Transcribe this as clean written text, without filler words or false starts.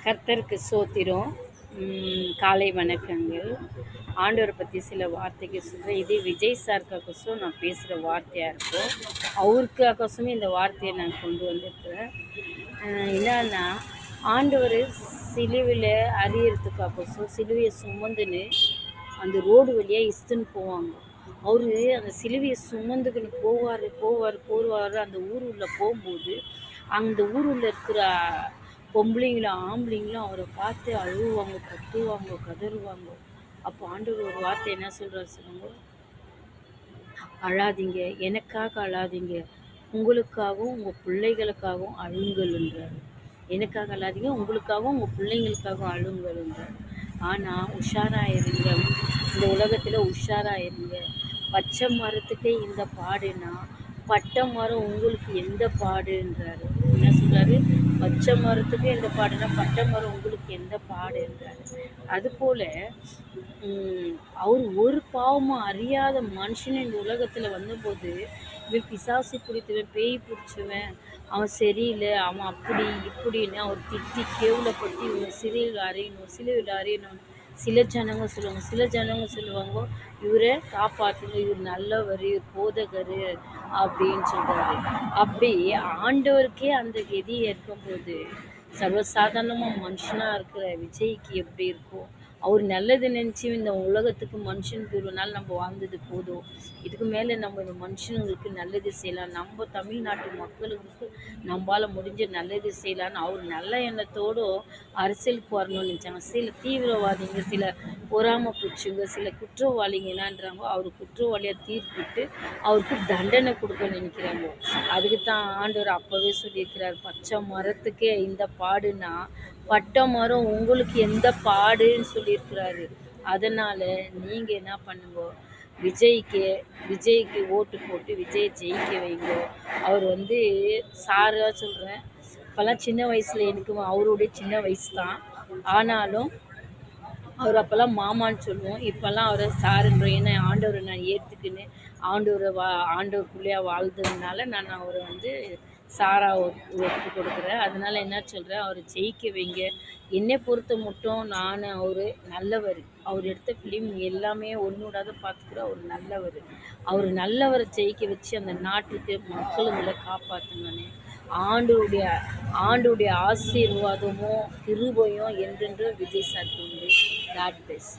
கர்த்தருக்கு சோத்திரம். காலை வணக்கங்கள். ஆண்டவரை பற்றி சில வார்த்தைகள் சொல்கிறேன். இது விஜய் சாருக்காகோசம் நான் பேசுகிற வார்த்தையாக இருக்கும். அவருக்காகோசமே இந்த வார்த்தையை நான் கொண்டு வந்திருக்கிறேன். என்னன்னா, ஆண்டவர் சிலுவையில் அறியறதுக்காகோசம் சிலுவையை சுமந்துன்னு அந்த ரோடு வழியாக இஸ்துன்னு போவாங்க. அவர் அந்த சிலுவையை சுமந்துக்கின்னு போவார். அந்த ஊர் உள்ள போகும்போது அந்த ஊர் உள்ள இருக்கிற பொம்பளைங்களும் ஆம்பளைங்களும் அவரை பார்த்து அழுவாங்க, கத்துவாங்க, கதறுவாங்க. அப்போ ஆண்டவர் ஒரு வார்த்தை என்ன சொல்கிறார் சொல்லுங்க, அழாதீங்க, எனக்காக அழாதீங்க, உங்களுக்காகவும் உங்கள் பிள்ளைகளுக்காகவும் அழுங்கள்ன்றார். எனக்காக அழாதீங்க, உங்களுக்காகவும் உங்கள் பிள்ளைங்களுக்காகவும் அழுங்கள்ன்றார். ஆனால் உஷாராக இருங்க, இந்த உலகத்தில் உஷாராக இருங்க. பச்சை மரத்துக்கே இந்த பாடுனா பட்டை மரம் உங்களுக்கு எந்த பாடுன்றாரு. என்ன சொல்கிறாரு? பச்சை மரத்துக்கு எந்த பாடுனா பட்டை மரம் உங்களுக்கு எந்த பாடுன்றாரு. அதுபோல் அவர் ஒரு பாவமும் அறியாத மனுஷன் இந்த உலகத்தில் வந்தபோது, இவன் பிசாசு பிடித்தவன், பேய் பிடிச்சவன், அவன் சரியில்லை, அவன் அப்படி இப்படின்னு அவர் திட்டி கேவலப்படுத்தி இவங்க சிலுவையில் அறையணும். சில ஜனங்க சொல்லுவாங்க இவரை காப்பாற்றுங்க, இவர் நல்லவர், இவர் போதகர் அப்படின்னு சொல்கிறாரு. அப்படி ஆண்டவருக்கே அந்த கதி இருக்கும்போது சர்வசாதாரணமாக மனுஷனாக இருக்கிற விஜய்க்கு எப்படி இருக்கும்? அவர் நல்லது நினச்சி இந்த உலகத்துக்கு மனுஷனுக்கு ஒரு நாள் நம்ம வாழ்ந்தது போதும், இதுக்கு மேலே நம்ம இந்த மனுஷனுங்களுக்கு நல்லது செய்யலாம், நம்ம தமிழ்நாட்டு மக்களுக்கு நம்மளால் முடிஞ்ச நல்லது செய்யலான்னு அவர் நல்ல எண்ணத்தோடு அரசியலுக்கு வரணும்னு நினச்சாங்க. சில தீவிரவாதிங்க, சில பொறாமை பூச்சிங்க, சில குற்றவாளிங்க என்னன்றாங்க, அவர் குற்றவாளியாக தீர்ப்பிட்டு அவருக்கு தண்டனை கொடுக்க நினைக்கிறாங்க. அதுக்கு தான் ஆண்டவர் அப்போவே சொல்லியிருக்கிறார், பச்சை மரத்துக்கே இந்த பாடுனா பட்டை மரம் உங்களுக்கு எந்த பாடுன்னு சொல்லியிருக்கிறாரு. அதனால் நீங்கள் என்ன பண்ணுங்க, விஜய்க்கு ஓட்டு போட்டு விஜயை ஜெயிக்க வைங்க. அவர் சாராக சொல்கிறேன், இப்போல்லாம் சின்ன வயசில் எனக்கு அவருடைய சின்ன வயசு தான், ஆனாலும் அவர் அப்போல்லாம் மாமான்னு சொல்லுவோம், இப்போல்லாம் அவரை சாருன்றோம். ஏன்னா ஆண்டவரை நான் ஏற்றுக்குன்னு ஆண்டவர் பிள்ளையாக வாழ்ந்ததுனால நான் அவரை சாரா ஒப்பு கொடுக்குறேன். அதனால் என்ன சொல்கிறேன், அவரை ஜெயிக்க வைங்க. என்னை பொறுத்த மட்டும் அவர் நல்லவர். அவர் எடுத்த ஃபிலிம் எல்லாமே ஒன்றுடாத பார்த்துக்கிற அவர் நல்லவர். அவர் நல்லவரை ஜெயிக்க வச்சு அந்த நாட்டுக்கு மக்களுங்களை காப்பாற்றுங்கன்னு ஆண்டுடைய ஆசீர்வாதமும் கிருபையும் என்றென்றும் விஜய் சாருக்கு உண்டு. God bless.